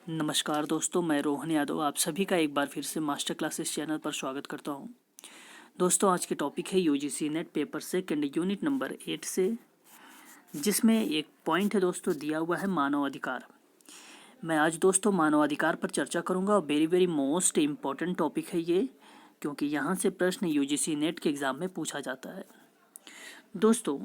नमस्कार दोस्तों, मैं रोहन यादव आप सभी का एक बार फिर से मास्टर क्लासेस चैनल पर स्वागत करता हूं। दोस्तों, आज की टॉपिक है UGC net paper second unit number 8 से, जिसमें एक पॉइंट है दोस्तों दिया हुआ है मानव अधिकार। मैं आज दोस्तों मानव अधिकार पर चर्चा करूंगा और वेरी मोस्ट इम्पॉर्टेंट टॉपिक है ये, क्योंकि यहाँ से प्रश्न यूजीसी नेट के एग्ज़ाम में पूछा जाता है। दोस्तों,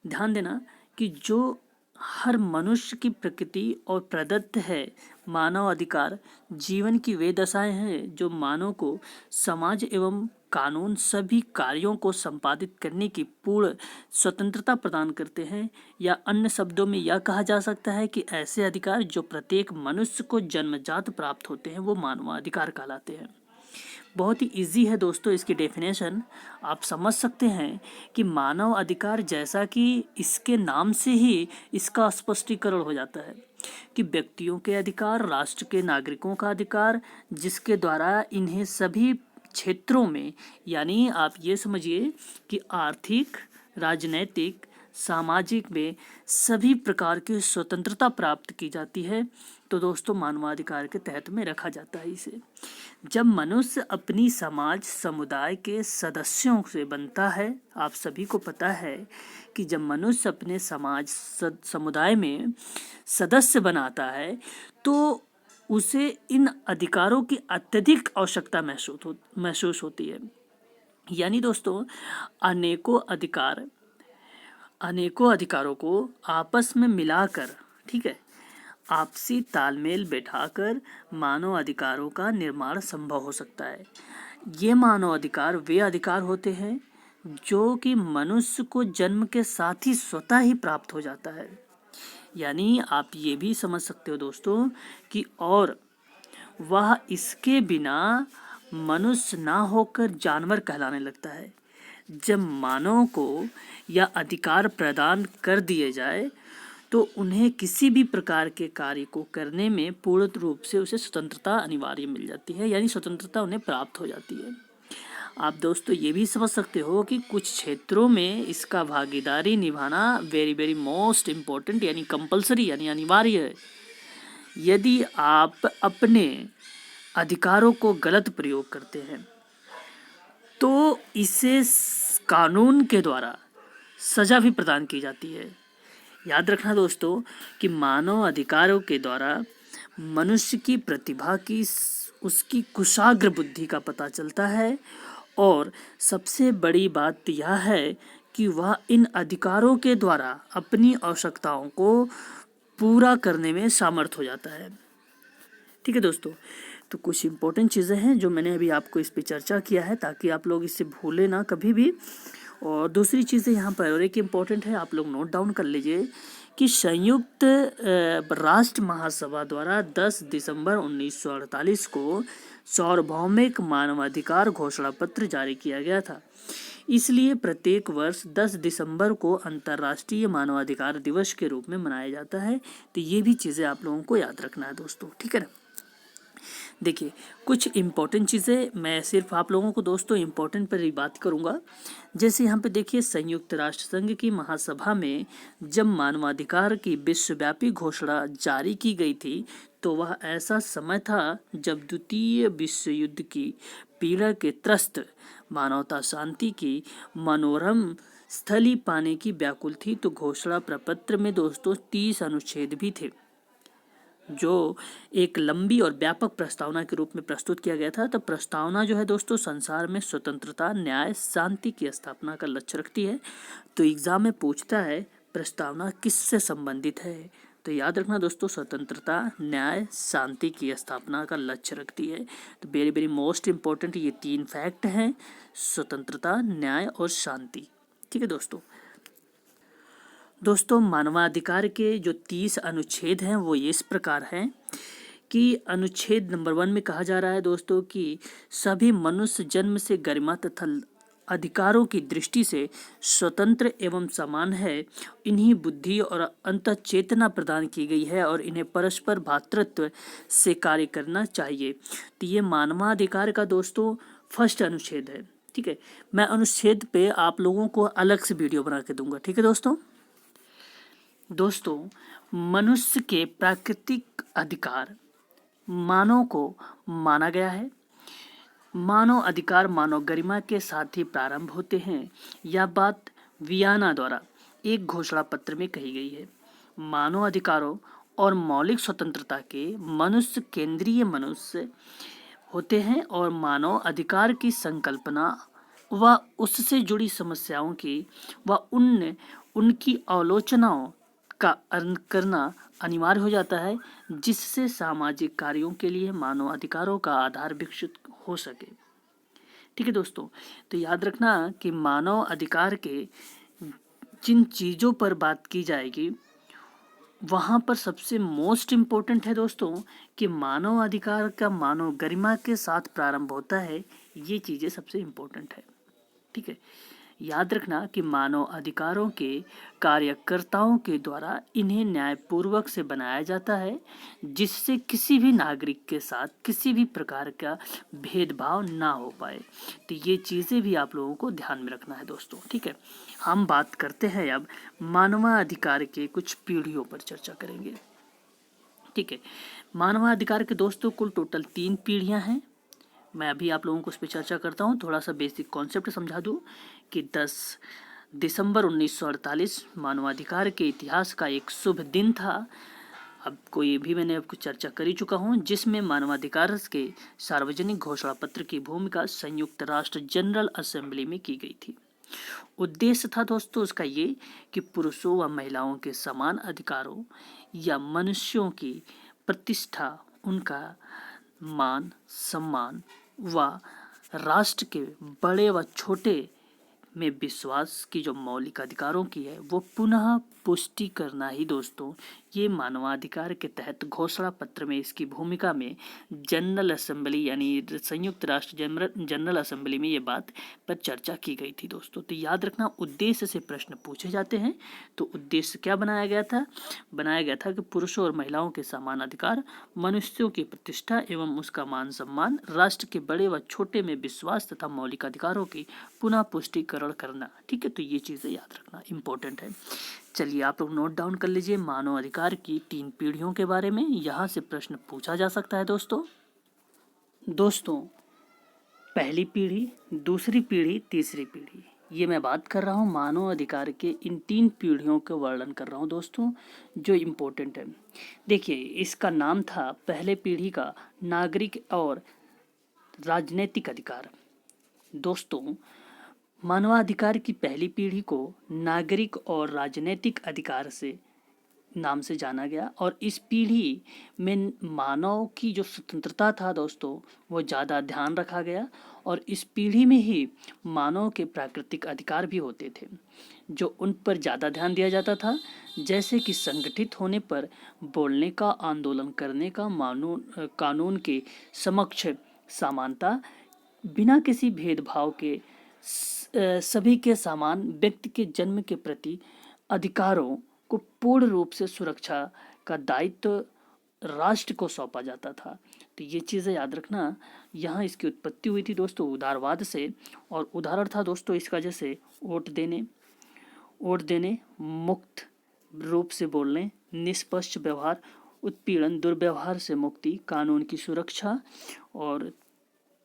ध्यान देना कि जो हर मनुष्य की प्रकृति और प्रदत्त है मानव अधिकार जीवन की वे दशाएं हैं जो मानव को समाज एवं कानून सभी कार्यों को संपादित करने की पूर्ण स्वतंत्रता प्रदान करते हैं, या अन्य शब्दों में यह कहा जा सकता है कि ऐसे अधिकार जो प्रत्येक मनुष्य को जन्मजात प्राप्त होते हैं वो मानवाधिकार कहलाते हैं। बहुत ही इजी है दोस्तों इसकी डेफिनेशन। आप समझ सकते हैं कि मानव अधिकार, जैसा कि इसके नाम से ही इसका स्पष्टीकरण हो जाता है कि व्यक्तियों के अधिकार, राष्ट्र के नागरिकों का अधिकार, जिसके द्वारा इन्हें सभी क्षेत्रों में, यानी आप ये समझिए कि आर्थिक, राजनैतिक, सामाजिक में सभी प्रकार की स्वतंत्रता प्राप्त की जाती है। तो दोस्तों मानवाधिकार के तहत में रखा जाता है इसे। जब मनुष्य अपनी समाज समुदाय के सदस्यों से बनता है, आप सभी को पता है कि जब मनुष्य अपने समाज समुदाय में सदस्य बनाता है तो उसे इन अधिकारों की अत्यधिक आवश्यकता महसूस होती है। यानी दोस्तों अनेकों अधिकारों को आपस में मिलाकर, ठीक है, आपसी तालमेल बैठाकर मानव अधिकारों का निर्माण संभव हो सकता है। ये मानव अधिकार वे अधिकार होते हैं जो कि मनुष्य को जन्म के साथ ही स्वतः ही प्राप्त हो जाता है। यानी आप ये भी समझ सकते हो दोस्तों कि और वह इसके बिना मनुष्य ना होकर जानवर कहलाने लगता है। जब मानव को यह अधिकार प्रदान कर दिए जाए तो उन्हें किसी भी प्रकार के कार्य को करने में पूर्ण रूप से उसे स्वतंत्रता अनिवार्य मिल जाती है, यानी स्वतंत्रता उन्हें प्राप्त हो जाती है। आप दोस्तों ये भी समझ सकते हो कि कुछ क्षेत्रों में इसका भागीदारी निभाना वेरी मोस्ट इम्पोर्टेंट, यानी कंपलसरी, यानी अनिवार्य है। यदि आप अपने अधिकारों को गलत प्रयोग करते हैं तो इसे कानून के द्वारा सजा भी प्रदान की जाती है। याद रखना दोस्तों कि मानव अधिकारों के द्वारा मनुष्य की प्रतिभा की, उसकी कुशाग्र बुद्धि का पता चलता है, और सबसे बड़ी बात यह है कि वह इन अधिकारों के द्वारा अपनी आवश्यकताओं को पूरा करने में समर्थ हो जाता है। ठीक है दोस्तों, तो कुछ इम्पोर्टेंट चीज़ें हैं जो मैंने अभी आपको इस पे चर्चा किया है ताकि आप लोग इससे भूले ना कभी भी। और दूसरी चीज़ें यहाँ पर और एक इम्पोर्टेंट है, आप लोग नोट डाउन कर लीजिए कि संयुक्त राष्ट्र महासभा द्वारा 10 दिसंबर 1948 को सार्वभौमिक मानवाधिकार घोषणा पत्र जारी किया गया था। इसलिए प्रत्येक वर्ष 10 दिसंबर को अंतर्राष्ट्रीय मानवाधिकार दिवस के रूप में मनाया जाता है। तो ये भी चीज़ें आप लोगों को याद रखना है दोस्तों, ठीक है ना। देखिए कुछ इम्पोर्टेंट चीज़ें मैं सिर्फ आप लोगों को दोस्तों इम्पोर्टेंट पर ही बात करूँगा। जैसे यहाँ पे देखिए, संयुक्त राष्ट्र संघ की महासभा में जब मानवाधिकार की विश्वव्यापी घोषणा जारी की गई थी तो वह ऐसा समय था जब द्वितीय विश्व युद्ध की पीड़ा के त्रस्त मानवता शांति की मनोरम स्थली पाने की व्याकुल थी। तो घोषणा प्रपत्र में दोस्तों 30 अनुच्छेद भी थे जो एक लंबी और व्यापक प्रस्तावना के रूप में प्रस्तुत किया गया था। तो प्रस्तावना जो है दोस्तों संसार में स्वतंत्रता, न्याय, शांति की स्थापना का लक्ष्य रखती है। तो एग्जाम में पूछता है प्रस्तावना किससे संबंधित है, तो याद रखना दोस्तों स्वतंत्रता, न्याय, शांति की स्थापना का लक्ष्य रखती है। तो वेरी मोस्ट इम्पोर्टेंट ये 3 फैक्ट हैं, स्वतंत्रता, न्याय और शांति। ठीक है दोस्तों मानवाधिकार के जो 30 अनुच्छेद हैं वो इस प्रकार हैं कि अनुच्छेद नंबर 1 में कहा जा रहा है दोस्तों कि सभी मनुष्य जन्म से गरिमा तथा अधिकारों की दृष्टि से स्वतंत्र एवं समान है। इन्हीं बुद्धि और अंतः चेतना प्रदान की गई है और इन्हें परस्पर भ्रातृत्व से कार्य करना चाहिए। तो ये मानवाधिकार का दोस्तों फर्स्ट अनुच्छेद है। ठीक है, मैं अनुच्छेद पे आप लोगों को अलग से वीडियो बना के दूंगा। ठीक है दोस्तों, मनुष्य के प्राकृतिक अधिकार मानव को माना गया है। मानव अधिकार मानव गरिमा के साथ ही प्रारंभ होते हैं। यह बात वियना द्वारा एक घोषणा पत्र में कही गई है। मानव अधिकारों और मौलिक स्वतंत्रता के मनुष्य केंद्रीय मनुष्य होते हैं और मानव अधिकार की संकल्पना व उससे जुड़ी समस्याओं की व उनकी आलोचनाओं का करना अनिवार्य हो जाता है, जिससे सामाजिक कार्यों के लिए मानव अधिकारों का आधार विकसित हो सके। ठीक है दोस्तों, तो याद रखना कि मानव अधिकार के जिन चीज़ों पर बात की जाएगी वहाँ पर सबसे मोस्ट इम्पोर्टेंट है दोस्तों कि मानव अधिकार का मानव गरिमा के साथ प्रारंभ होता है। ये चीज़ें सबसे इम्पोर्टेंट है। ठीक है, याद रखना कि मानव अधिकारों के कार्यकर्ताओं के द्वारा इन्हें न्यायपूर्वक से बनाया जाता है, जिससे किसी भी नागरिक के साथ किसी भी प्रकार का भेदभाव ना हो पाए। तो ये चीज़ें भी आप लोगों को ध्यान में रखना है दोस्तों। ठीक है, हम बात करते हैं अब मानवाधिकार के कुछ पीढ़ियों पर चर्चा करेंगे। ठीक है, मानवाधिकार के दोस्तों कुल टोटल 3 पीढ़ियां हैं। मैं अभी आप लोगों को उस पर चर्चा करता हूँ। थोड़ा सा बेसिक कॉन्सेप्ट समझा दूँ कि 10 दिसंबर 1948 मानवाधिकार के इतिहास का एक शुभ दिन था। अब कोई भी मैंने आपको चर्चा कर ही चुका हूँ, जिसमें मानवाधिकार के सार्वजनिक घोषणा पत्र की भूमिका संयुक्त राष्ट्र जनरल असेंबली में की गई थी। उद्देश्य था दोस्तों उसका ये कि पुरुषों व महिलाओं के समान अधिकारों या मनुष्यों की प्रतिष्ठा, उनका मान सम्मान व राष्ट्र के बड़े व छोटे में विश्वास की जो मौलिक अधिकारों की है वो पुनः पुष्टि करना ही दोस्तों ये मानवाधिकार के तहत घोषणा पत्र में इसकी भूमिका में जनरल असेंबली यानी संयुक्त राष्ट्र जनरल असेंबली में ये बात पर चर्चा की गई थी दोस्तों। तो याद रखना उद्देश्य से प्रश्न पूछे जाते हैं। तो उद्देश्य क्या बनाया गया था कि पुरुषों और महिलाओं के समान अधिकार, मनुष्यों की प्रतिष्ठा एवं उसका मान सम्मान, राष्ट्र के बड़े व छोटे में विश्वास तथा मौलिक अधिकारों की पुनः पुष्टिकरण करना। ठीक है, तो ये चीज़ें याद रखना इम्पोर्टेंट है। चलिए आप लोग नोट डाउन कर लीजिए मानव अधिकार की 3 पीढ़ियों के बारे में। यहाँ से प्रश्न पूछा जा सकता है दोस्तों पहली पीढ़ी, दूसरी पीढ़ी, तीसरी पीढ़ी, ये मैं बात कर रहा हूँ मानव अधिकार के इन 3 पीढ़ियों का वर्णन कर रहा हूँ दोस्तों, जो इम्पोर्टेंट है। देखिए इसका नाम था पहले पीढ़ी का नागरिक और राजनीतिक अधिकार। दोस्तों मानवाधिकार की पहली पीढ़ी को नागरिक और राजनीतिक अधिकार से नाम से जाना गया और इस पीढ़ी में मानव की जो स्वतंत्रता था दोस्तों वो ज़्यादा ध्यान रखा गया और इस पीढ़ी में ही मानव के प्राकृतिक अधिकार भी होते थे जो उन पर ज़्यादा ध्यान दिया जाता था, जैसे कि संगठित होने पर, बोलने का, आंदोलन करने का, कानून के समक्ष समानता, बिना किसी भेदभाव के सभी के समान व्यक्ति के जन्म के प्रति अधिकारों को पूर्ण रूप से सुरक्षा का दायित्व राष्ट्र को सौंपा जाता था। तो ये चीज़ें याद रखना। यहाँ इसकी उत्पत्ति हुई थी दोस्तों उदारवाद से और उदाहरण था दोस्तों इसका जैसे वोट देने, मुक्त रूप से बोलने, निष्पक्ष व्यवहार, उत्पीड़न दुर्व्यवहार से मुक्ति, कानून की सुरक्षा। और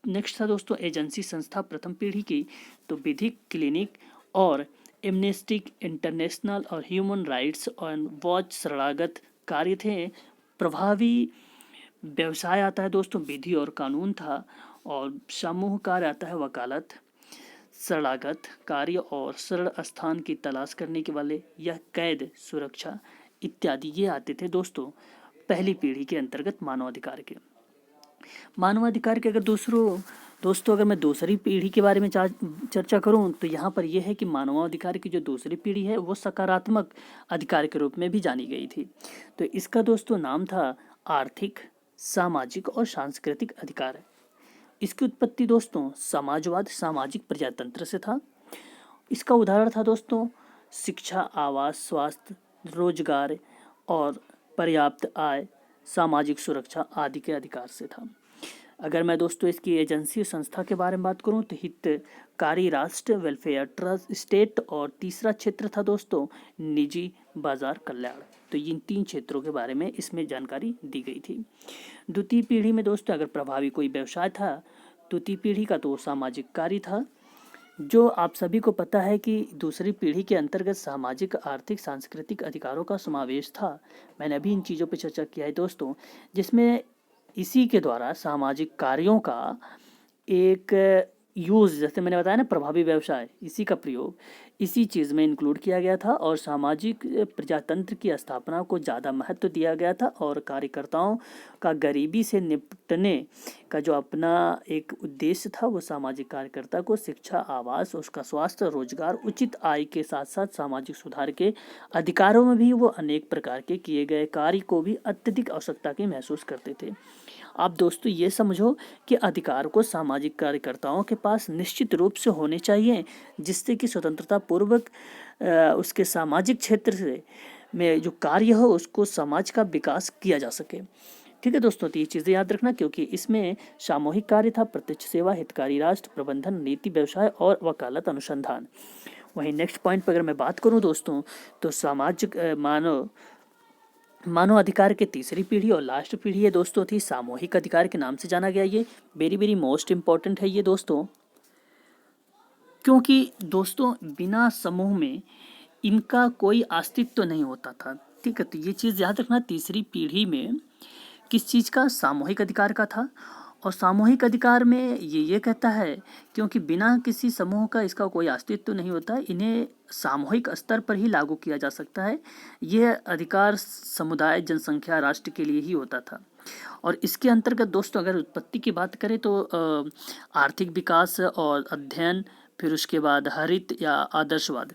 नेक्स्ट था दोस्तों एजेंसी संस्था प्रथम पीढ़ी की, तो विधिक, क्लिनिक और एमनेस्टी इंटरनेशनल और ह्यूमन राइट्स और वॉच शरणागत कार्य थे। प्रभावी व्यवसाय आता है दोस्तों विधि और कानून था और समूह कार्य आता है वकालत, शरणागत कार्य और शरण स्थान की तलाश करने के वाले या कैद सुरक्षा इत्यादि ये आते थे दोस्तों पहली पीढ़ी के अंतर्गत मानवाधिकार के। अगर दोस्तों अगर मैं दूसरी पीढ़ी के बारे में चर्चा करूं तो यहाँ पर यह है कि मानवाधिकार की जो दूसरी पीढ़ी है वो सकारात्मक अधिकार के रूप में भी जानी गई थी। तो इसका दोस्तों नाम था आर्थिक, सामाजिक और सांस्कृतिक अधिकार। इसकी उत्पत्ति दोस्तों समाजवाद, सामाजिक प्रजातंत्र से था। इसका उदाहरण था दोस्तों शिक्षा, आवास, स्वास्थ्य, रोजगार और पर्याप्त आय, सामाजिक सुरक्षा आदि के अधिकार से था। अगर मैं दोस्तों इसकी एजेंसी संस्था के बारे में बात करूं तो हितकारी राष्ट्र, वेलफेयर ट्रस्ट, स्टेट और तीसरा क्षेत्र था दोस्तों निजी बाजार कल्याण। तो इन 3 क्षेत्रों के बारे में इसमें जानकारी दी गई थी। द्वितीय पीढ़ी में दोस्तों अगर प्रभावी कोई व्यवसाय था द्वितीय पीढ़ी का, तो सामाजिक कार्य था। जो आप सभी को पता है कि दूसरी पीढ़ी के अंतर्गत सामाजिक, आर्थिक, सांस्कृतिक अधिकारों का समावेश था। मैंने अभी इन चीज़ों पर चर्चा किया है दोस्तों, जिसमें इसी के द्वारा सामाजिक कार्यों का एक यूज़, जैसे मैंने बताया ना प्रभावी व्यवसाय, इसी का प्रयोग इसी चीज़ में इंक्लूड किया गया था और सामाजिक प्रजातंत्र की स्थापना को ज़्यादा महत्व दिया गया था और कार्यकर्ताओं का गरीबी से निपटने का जो अपना एक उद्देश्य था वो सामाजिक कार्यकर्ता को शिक्षा, आवास, उसका स्वास्थ्य, रोजगार, उचित आय के साथ साथ सामाजिक सुधार के अधिकारों में भी वो अनेक प्रकार के किए गए कार्य को भी अत्यधिक आवश्यकता की महसूस करते थे। आप दोस्तों ये समझो कि अधिकार को सामाजिक कार्यकर्ताओं के पास निश्चित रूप से होने चाहिए, जिससे कि स्वतंत्रता पूर्वक उसके सामाजिक क्षेत्र से में जो कार्य हो उसको समाज का विकास किया जा सके। ठीक है दोस्तों, तो ये चीज़ें याद रखना, क्योंकि इसमें सामूहिक कार्य था, प्रत्यक्ष सेवा, हितकारी राष्ट्र प्रबंधन, नीति, व्यवसाय और वकालत अनुसंधान। वहीं नेक्स्ट पॉइंट पर अगर मैं बात करूं दोस्तों, तो सामाजिक मानव अधिकार के तीसरी पीढ़ी और लास्ट पीढ़ी है दोस्तों थी सामूहिक अधिकार के नाम से जाना गया। ये वेरी वेरी मोस्ट इम्पॉर्टेंट है ये दोस्तों, क्योंकि दोस्तों बिना समूह में इनका कोई अस्तित्व तो नहीं होता था। ठीक है, तो ये चीज़ याद रखना, तीसरी पीढ़ी में किस चीज़ का, सामूहिक अधिकार का था। और सामूहिक अधिकार में ये कहता है क्योंकि बिना किसी समूह का इसका कोई अस्तित्व नहीं होता है, इन्हें सामूहिक स्तर पर ही लागू किया जा सकता है। यह अधिकार समुदाय, जनसंख्या, राष्ट्र के लिए ही होता था। और इसके अंतर्गत दोस्तों अगर उत्पत्ति की बात करें तो आर्थिक विकास और अध्ययन, फिर उसके बाद हरित या आदर्शवाद,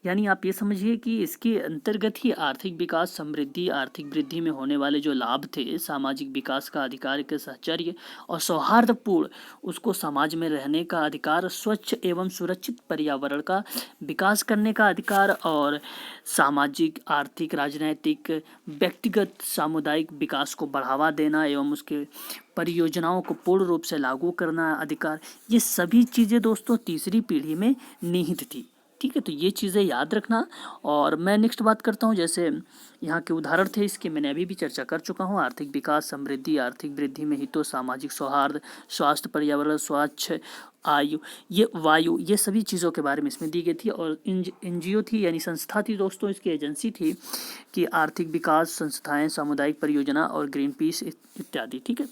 यानी आप ये समझिए कि इसके अंतर्गत ही आर्थिक विकास, समृद्धि, आर्थिक वृद्धि में होने वाले जो लाभ थे, सामाजिक विकास का अधिकार के साहचर्य और सौहार्दपूर्ण उसको समाज में रहने का अधिकार, स्वच्छ एवं सुरक्षित पर्यावरण का विकास करने का अधिकार और सामाजिक, आर्थिक, राजनैतिक, व्यक्तिगत, सामुदायिक विकास को बढ़ावा देना एवं उसके परियोजनाओं को पूर्ण रूप से लागू करना अधिकार, ये सभी चीज़ें दोस्तों तीसरी पीढ़ी में निहित थी। ठीक है, तो ये चीज़ें याद रखना। और मैं नेक्स्ट बात करता हूँ, जैसे यहाँ के उदाहरण थे इसके मैंने अभी भी चर्चा कर चुका हूँ। आर्थिक विकास, समृद्धि, आर्थिक वृद्धि में हितों, सामाजिक सौहार्द, स्वास्थ्य, पर्यावरण, स्वच्छ आयु, ये वायु, ये सभी चीज़ों के बारे में इसमें दी गई थी। और NGO थी, यानी संस्था थी दोस्तों, इसकी एजेंसी थी कि आर्थिक विकास संस्थाएं, सामुदायिक परियोजना और ग्रीन पीस इत्यादि। ठीक है,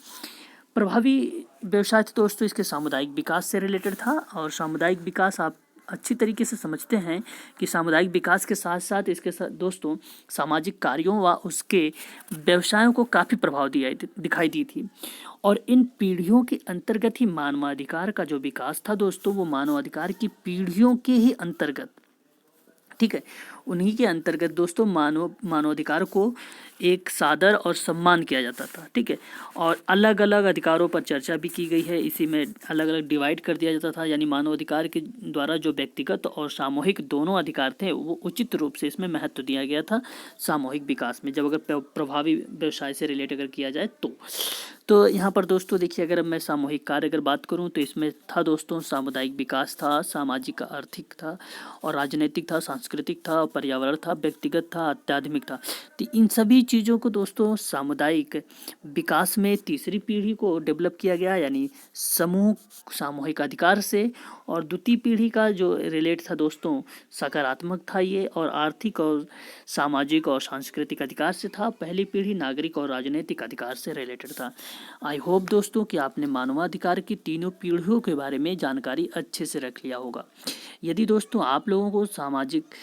प्रभावी व्यवसाय दोस्तों इसके सामुदायिक विकास से रिलेटेड था। और सामुदायिक विकास आप अच्छी तरीके से समझते हैं कि सामुदायिक विकास के साथ साथ इसके साथ दोस्तों सामाजिक कार्यों व उसके व्यवसायों को काफ़ी प्रभाव दिखाई दी थी। और इन पीढ़ियों के अंतर्गत ही मानवाधिकार का जो विकास था दोस्तों, वो मानवाधिकार की पीढ़ियों के ही अंतर्गत, ठीक है, उन्हीं के अंतर्गत दोस्तों मानवाधिकार को एक सादर और सम्मान किया जाता था। ठीक है, और अलग अलग अधिकारों पर चर्चा भी की गई है, इसी में अलग अलग डिवाइड कर दिया जाता था। यानी मानवाधिकार के द्वारा जो व्यक्तिगत और सामूहिक दोनों अधिकार थे वो उचित रूप से इसमें महत्व दिया गया था सामूहिक विकास में, जब अगर प्रभावी व्यवसाय से रिलेट अगर किया जाए तो यहाँ पर दोस्तों देखिए, अगर मैं सामूहिक कार्य अगर बात करूँ तो इसमें था दोस्तों सामुदायिक विकास था, सामाजिक, आर्थिक था और राजनीतिक था, सांस्कृतिक था, पर्यावरण था, व्यक्तिगत था, आध्यात्मिक था। तो इन सभी चीज़ों को दोस्तों सामुदायिक विकास में तीसरी पीढ़ी को डेवलप किया गया, यानी समूह सामूहिक अधिकार से। और द्वितीय पीढ़ी का जो रिलेट था दोस्तों सकारात्मक था ये, और आर्थिक और सामाजिक और सांस्कृतिक अधिकार से था। पहली पीढ़ी नागरिक और राजनीतिक अधिकार से रिलेटेड था। आई होप दोस्तों कि आपने मानवाधिकार की तीनों पीढ़ियों के बारे में जानकारी अच्छे से रख लिया होगा। यदि दोस्तों आप लोगों को सामाजिक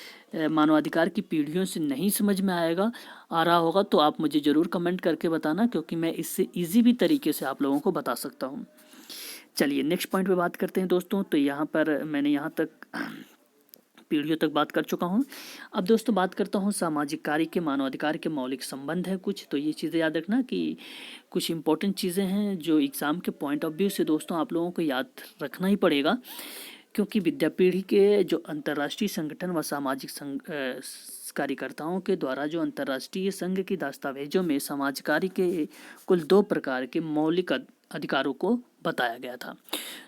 मानवाधिकार की पीढ़ियों से नहीं समझ में आ रहा होगा तो आप मुझे ज़रूर कमेंट करके बताना, क्योंकि मैं इससे ईजी भी तरीके से आप लोगों को बता सकता हूँ। चलिए नेक्स्ट पॉइंट पे बात करते हैं दोस्तों। तो यहाँ पर मैंने यहाँ तक पीढ़ियों तक बात कर चुका हूँ। अब दोस्तों बात करता हूँ सामाजिक कार्य के मानवाधिकार के मौलिक संबंध है कुछ, तो ये चीज़ें याद रखना कि कुछ इंपॉर्टेंट चीज़ें हैं जो एग्ज़ाम के पॉइंट ऑफ व्यू से दोस्तों आप लोगों को याद रखना ही पड़ेगा, क्योंकि विद्यापीढ़ी के जो अंतर्राष्ट्रीय संगठन व सामाजिक कार्यकर्ताओं के द्वारा जो अंतर्राष्ट्रीय संघ की दस्तावेजों में समाज कार्य के कुल 2 प्रकार के मौलिक अधिकारों को बताया गया था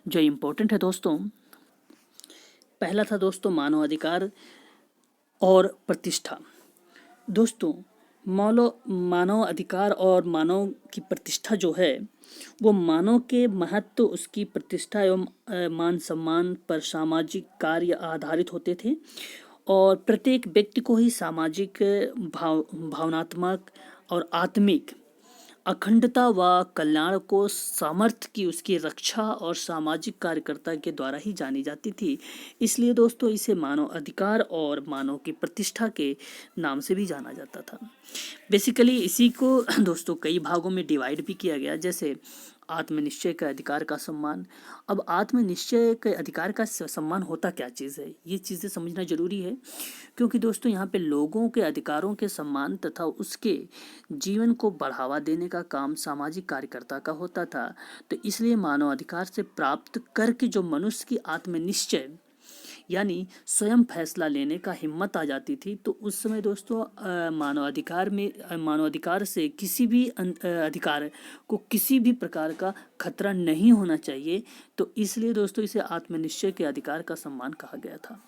जो इम्पोर्टेंट है दोस्तों। पहला था दोस्तों मानवाधिकार और प्रतिष्ठा। दोस्तों, मानव अधिकार और मानव की प्रतिष्ठा जो है, वो मानव के महत्व, उसकी प्रतिष्ठा एवं मान सम्मान पर सामाजिक कार्य आधारित होते थे और प्रत्येक व्यक्ति को ही सामाजिक भावनात्मक और आत्मिक अखंडता व कल्याण को सामर्थ्य की उसकी रक्षा और सामाजिक कार्यकर्ता के द्वारा ही जानी जाती थी। इसलिए दोस्तों इसे मानव अधिकार और मानव की प्रतिष्ठा के नाम से भी जाना जाता था। बेसिकली इसी को दोस्तों कई भागों में डिवाइड भी किया गया, जैसे आत्मनिश्चय के अधिकार का सम्मान। अब आत्मनिश्चय के अधिकार का सम्मान होता क्या चीज़ है, ये चीज़ें समझना जरूरी है, क्योंकि दोस्तों यहाँ पे लोगों के अधिकारों के सम्मान तथा उसके जीवन को बढ़ावा देने का काम सामाजिक कार्यकर्ता का होता था। तो इसलिए मानव अधिकार से प्राप्त करके जो मनुष्य की आत्मनिश्चय यानी स्वयं फैसला लेने का हिम्मत आ जाती थी, तो उस समय दोस्तों मानव अधिकार से किसी भी अधिकार को किसी भी प्रकार का खतरा नहीं होना चाहिए। तो इसलिए दोस्तों इसे आत्मनिश्चय के अधिकार का सम्मान कहा गया था।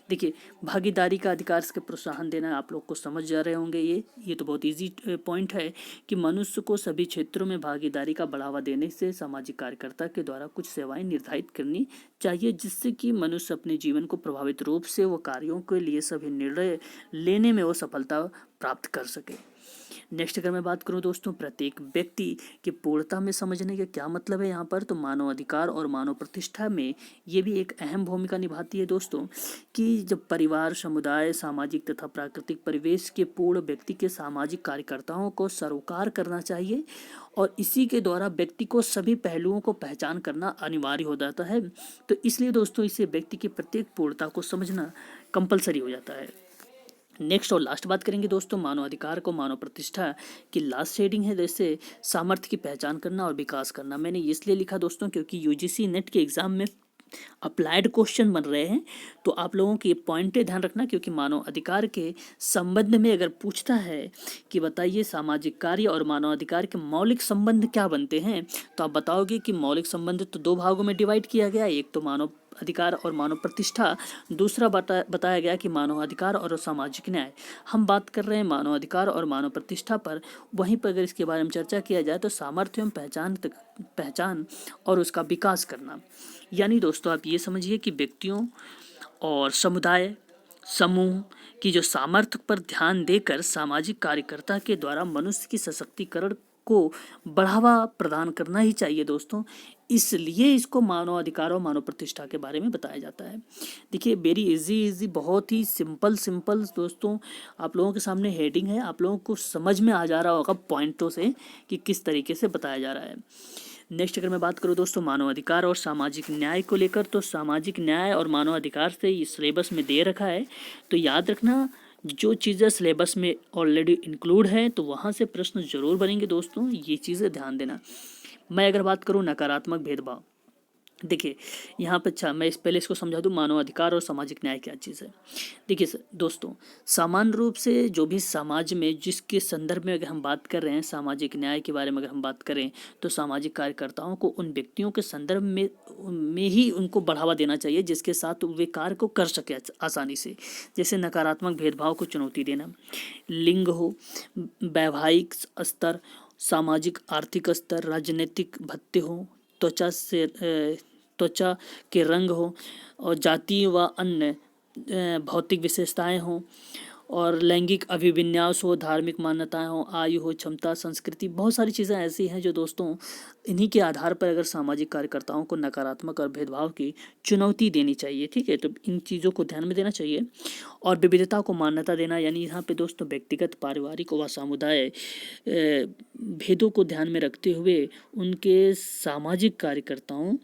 देखिए, भागीदारी का अधिकार से प्रोत्साहन देना, आप लोग को समझ जा रहे होंगे। ये तो बहुत इजी पॉइंट है कि मनुष्य को सभी क्षेत्रों में भागीदारी का बढ़ावा देने से सामाजिक कार्यकर्ता के द्वारा कुछ सेवाएं निर्धारित करनी चाहिए, जिससे कि मनुष्य अपने जीवन को प्रभावित रूप से वो कार्यों के लिए सभी निर्णय लेने में वो सफलता प्राप्त कर सके। नेक्स्ट अगर मैं बात करूं दोस्तों प्रत्येक व्यक्ति की पूर्णता में समझने का क्या मतलब है यहाँ पर, तो मानव अधिकार और मानव प्रतिष्ठा में ये भी एक अहम भूमिका निभाती है दोस्तों, कि जब परिवार, समुदाय, सामाजिक तथा प्राकृतिक परिवेश के पूर्ण व्यक्ति के सामाजिक कार्यकर्ताओं को सरोकार करना चाहिए और इसी के द्वारा व्यक्ति को सभी पहलुओं को पहचान करना अनिवार्य हो जाता है। तो इसलिए दोस्तों इसे व्यक्ति की प्रत्येक पूर्णता को समझना कंपलसरी हो जाता है। नेक्स्ट और लास्ट बात करेंगे दोस्तों मानव अधिकार को मानव प्रतिष्ठा की लास्ट शेडिंग है, जैसे सामर्थ्य की पहचान करना और विकास करना। मैंने इसलिए लिखा दोस्तों क्योंकि यूजीसी नेट के एग्जाम में अप्लाइड क्वेश्चन बन रहे हैं, तो आप लोगों के पॉइंट ध्यान रखना, क्योंकि मानव अधिकार के संबंध में अगर पूछता है कि बताइए सामाजिक कार्य और मानव अधिकार के मौलिक संबंध क्या बनते हैं, तो आप बताओगे कि मौलिक संबंध तो दो भागों में डिवाइड किया गया, एक तो मानव अधिकार और मानव प्रतिष्ठा, दूसरा बताया गया कि मानव अधिकार और सामाजिक न्याय। हम बात कर रहे हैं मानव अधिकार और मानव प्रतिष्ठा पर, वहीं पर अगर इसके बारे में चर्चा किया जाए तो सामर्थ्य एवं पहचान और उसका विकास करना। यानी दोस्तों आप ये समझिए कि व्यक्तियों और समुदाय समूह की जो सामर्थ्य पर ध्यान देकर सामाजिक कार्यकर्ता के द्वारा मनुष्य की सशक्तिकरण को बढ़ावा प्रदान करना ही चाहिए दोस्तों। इसलिए इसको मानव अधिकार और मानव प्रतिष्ठा के बारे में बताया जाता है। देखिए वेरी इजी बहुत ही सिंपल दोस्तों आप लोगों के सामने हेडिंग है, आप लोगों को समझ में आ जा रहा होगा पॉइंटों से कि किस तरीके से बताया जा रहा है। नेक्स्ट अगर मैं बात करूँ दोस्तों मानव अधिकार और सामाजिक न्याय को लेकर, तो सामाजिक न्याय और मानव अधिकार से इस सिलेबस में दे रखा है, तो याद रखना जो चीज़ें सिलेबस में ऑलरेडी इंक्लूड है तो वहाँ से प्रश्न जरूर बनेंगे दोस्तों, ये चीज़ें ध्यान देना। मैं अगर बात करूँ नकारात्मक भेदभाव, देखिए यहाँ पे अच्छा मैं पहले इसको समझा दूँ मानव अधिकार और सामाजिक न्याय क्या चीज़ है। देखिए दोस्तों सामान्य रूप से जो भी समाज में जिसके संदर्भ में अगर हम बात कर रहे हैं सामाजिक न्याय के बारे में अगर हम बात करें, तो सामाजिक कार्यकर्ताओं को उन व्यक्तियों के संदर्भ में ही उनको बढ़ावा देना चाहिए जिसके साथ वे कार्य को कर सके आसानी से। जैसे नकारात्मक भेदभाव को चुनौती देना, लिंग हो, वैवाहिक स्तर, सामाजिक आर्थिक स्तर, राजनीतिक भत्ते हो, त्वचा के रंग हो और जाति व अन्य भौतिक विशेषताएं हों, और लैंगिक अभिविन्यास हो, धार्मिक मान्यताएं हो, आयु हो, क्षमता, संस्कृति, बहुत सारी चीज़ें ऐसी हैं जो दोस्तों इन्हीं के आधार पर अगर सामाजिक कार्यकर्ताओं को नकारात्मक और भेदभाव की चुनौती देनी चाहिए। ठीक है, तो इन चीज़ों को ध्यान में देना चाहिए। और विविधता को मान्यता देना, यानी यहाँ पे दोस्तों व्यक्तिगत, पारिवारिक व समुदाय भेदों को ध्यान में रखते हुए उनके सामाजिक कार्यकर्ताओं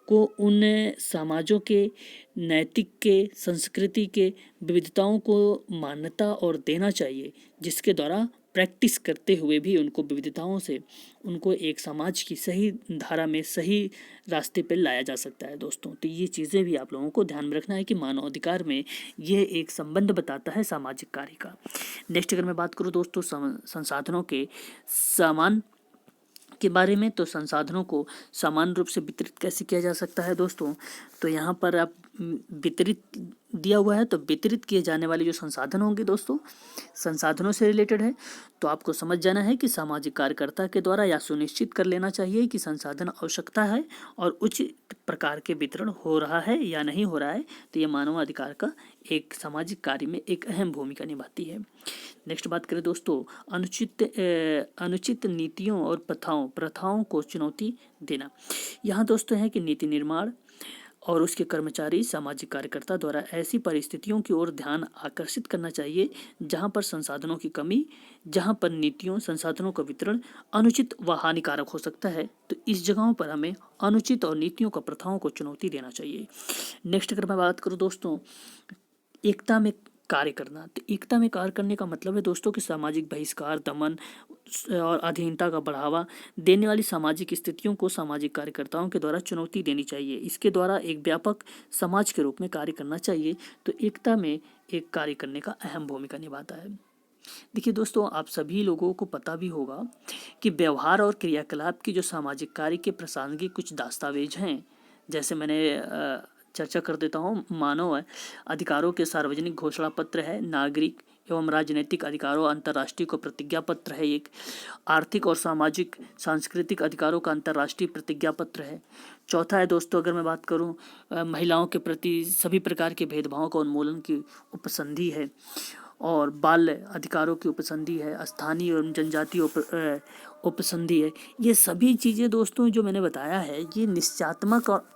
को उन समाजों के नैतिक के, संस्कृति के विविधताओं को मान्यता और देना चाहिए, जिसके द्वारा प्रैक्टिस करते हुए भी उनको विविधताओं से उनको एक समाज की सही धारा में, सही रास्ते पर लाया जा सकता है दोस्तों। तो ये चीज़ें भी आप लोगों को ध्यान में रखना है कि मानव अधिकार में ये एक संबंध बताता है सामाजिक कार्य का। नेक्स्ट अगर मैं बात करूँ दोस्तों संसाधनों के समान के बारे में। तो संसाधनों को समान रूप से वितरित कैसे किया जा सकता है दोस्तों, तो यहाँ पर आप वितरित दिया हुआ है, तो वितरित किए जाने वाले जो संसाधन होंगे दोस्तों, संसाधनों से रिलेटेड है। तो आपको समझ जाना है कि सामाजिक कार्यकर्ता के द्वारा यह सुनिश्चित कर लेना चाहिए कि संसाधन आवश्यकता है और उचित प्रकार के वितरण हो रहा है या नहीं हो रहा है। तो ये मानव अधिकार का एक सामाजिक कार्य में एक अहम भूमिका निभाती है। नेक्स्ट बात करें दोस्तों, अनुचित नीतियों और प्रथाओं को चुनौती देना। यहाँ दोस्तों है कि नीति निर्माण और उसके कर्मचारी सामाजिक कार्यकर्ता द्वारा ऐसी परिस्थितियों की ओर ध्यान आकर्षित करना चाहिए जहां पर संसाधनों की कमी, जहां पर नीतियों संसाधनों का वितरण अनुचित व हानिकारक हो सकता है। तो इस जगहों पर हमें अनुचित और नीतियों का प्रथाओं को चुनौती देना चाहिए। नेक्स्ट अगर मैं बात करूँ दोस्तों, एकता में कार्य करना। तो एकता में कार्य करने का मतलब है दोस्तों कि सामाजिक बहिष्कार, दमन और अधीनता का बढ़ावा देने वाली सामाजिक स्थितियों को सामाजिक कार्यकर्ताओं के द्वारा चुनौती देनी चाहिए। इसके द्वारा एक व्यापक समाज के रूप में कार्य करना चाहिए। तो एकता में एक कार्य करने का अहम भूमिका निभाता है। देखिए दोस्तों, आप सभी लोगों को पता भी होगा कि व्यवहार और क्रियाकलाप की जो सामाजिक कार्य के प्रासंगिक कुछ दस्तावेज हैं, जैसे मैंने चर्चा कर देता हूँ। मानव अधिकारों के सार्वजनिक घोषणा पत्र है, नागरिक एवं राजनीतिक अधिकारों अंतर्राष्ट्रीय को प्रतिज्ञा पत्र है, एक आर्थिक और सामाजिक सांस्कृतिक अधिकारों का अंतर्राष्ट्रीय प्रतिज्ञा पत्र है। चौथा है दोस्तों, अगर मैं बात करूं, महिलाओं के प्रति सभी प्रकार के भेदभाव का उन्मूलन की उपसंधि है और बाल अधिकारों की उपसंधि है, स्थानीय एवं जनजातीय उपसंधि है। ये सभी चीज़ें दोस्तों जो मैंने बताया है, ये निश्चयात्मक और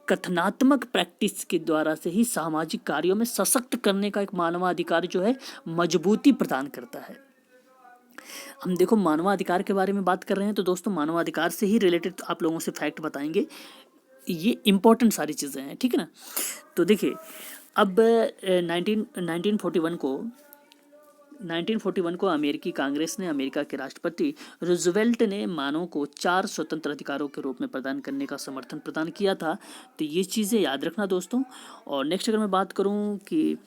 कथनात्मक प्रैक्टिस के द्वारा से ही सामाजिक कार्यों में सशक्त करने का एक मानवाधिकार जो है मजबूती प्रदान करता है। हम देखो मानवाधिकार के बारे में बात कर रहे हैं, तो दोस्तों मानवाधिकार से ही रिलेटेड आप लोगों से फैक्ट बताएंगे, ये इंपॉर्टेंट सारी चीज़ें हैं, ठीक है ना। तो देखिए अब 1941 को अमेरिकी कांग्रेस ने अमेरिका के राष्ट्रपति रूजवेल्ट ने मानव को 4 स्वतंत्र अधिकारों के रूप में प्रदान करने का समर्थन प्रदान किया था। तो ये चीज़ें याद रखना दोस्तों। और नेक्स्ट अगर मैं बात करूं कि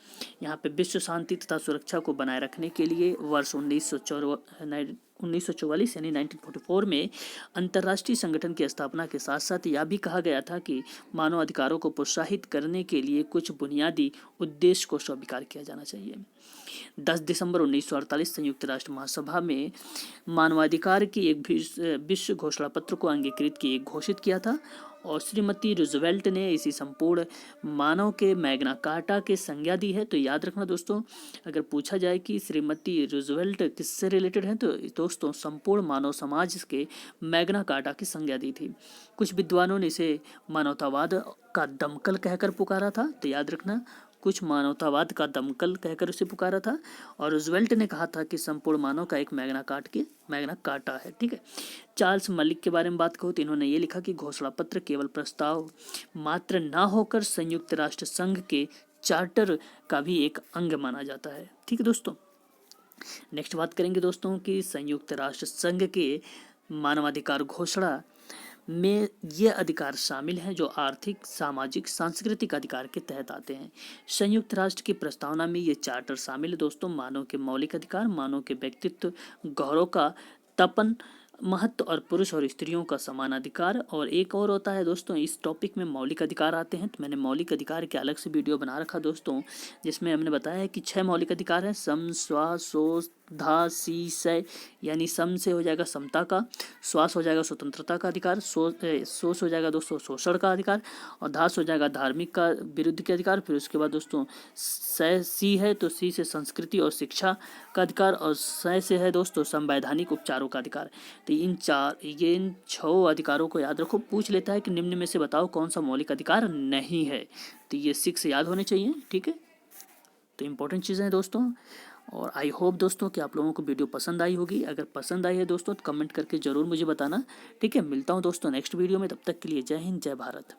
यहाँ पे विश्व शांति तथा सुरक्षा को बनाए रखने के लिए वर्ष 1944 यानी 1944 में अंतर्राष्ट्रीय संगठन की स्थापना के साथ साथ यह भी कहा गया था कि मानव अधिकारों को प्रोत्साहित करने के लिए कुछ बुनियादी उद्देश्य को स्वीकार किया जाना चाहिए। 10 दिसंबर 1948 संयुक्त राष्ट्र महासभा में मानवाधिकार की एक विश्व घोषणा पत्र को अंगीकृत की घोषित किया था और श्रीमती रूजवेल्ट ने इसी संपूर्ण मानव के मैग्ना कार्टा के संज्ञा दी है। तो याद रखना दोस्तों, अगर पूछा जाए कि श्रीमती रूजवेल्ट किससे रिलेटेड है, तो दोस्तों संपूर्ण मानव समाज के मैग्ना कार्टा की संज्ञा दी थी। कुछ विद्वानों ने इसे मानवतावाद का दमकल कहकर पुकारा था। तो याद रखना, कुछ मानवतावाद का दमकल कहकर उसे पुकारा था और रूजवेल्ट ने कहा था कि संपूर्ण मानव का एक मैग्ना कार्टा है, ठीक है। चार्ल्स मलिक के बारे में बात करूं तो इन्होंने ये लिखा कि घोषणा पत्र केवल प्रस्ताव मात्र ना होकर संयुक्त राष्ट्र संघ के चार्टर का भी एक अंग माना जाता है, ठीक है दोस्तों। नेक्स्ट बात करेंगे दोस्तों कि संयुक्त राष्ट्र संघ के मानवाधिकार घोषणा में ये अधिकार शामिल हैं जो आर्थिक, सामाजिक, सांस्कृतिक अधिकार के तहत आते हैं। संयुक्त राष्ट्र की प्रस्तावना में ये चार्टर शामिल है दोस्तों। मानव के मौलिक अधिकार, मानव के व्यक्तित्व गौरव का तपन, महत्व और पुरुष और स्त्रियों का समान अधिकार। और एक और होता है दोस्तों, इस टॉपिक में मौलिक अधिकार आते हैं। तो मैंने मौलिक अधिकार के अलग से वीडियो बना रखा दोस्तों, जिसमें हमने बताया है कि 6 मौलिक अधिकार हैं। सम, स्वा, सोच, धा, सी, सय। यानी सम से हो जाएगा समता का, श्वास हो जाएगा स्वतंत्रता का अधिकार, सोच हो जाएगा दोस्तों शोषण का अधिकार, और धास हो जाएगा धार्मिक का विरुद्ध के अधिकार। फिर उसके बाद दोस्तों सय सी है, तो सी से संस्कृति और शिक्षा का अधिकार, और सय से है दोस्तों संवैधानिक उपचारों का अधिकार। तो इन 6 अधिकारों को याद रखो। पूछ लेता है कि निम्न में से बताओ कौन सा मौलिक अधिकार नहीं है, तो ये 6 याद होने चाहिए, ठीक है। तो इम्पोर्टेंट चीज़ें हैं दोस्तों। और आई होप दोस्तों कि आप लोगों को वीडियो पसंद आई होगी। अगर पसंद आई है दोस्तों तो कमेंट करके ज़रूर मुझे बताना, ठीक है। मिलता हूँ दोस्तों नेक्स्ट वीडियो में, तब तक के लिए जय हिंद, जय भारत।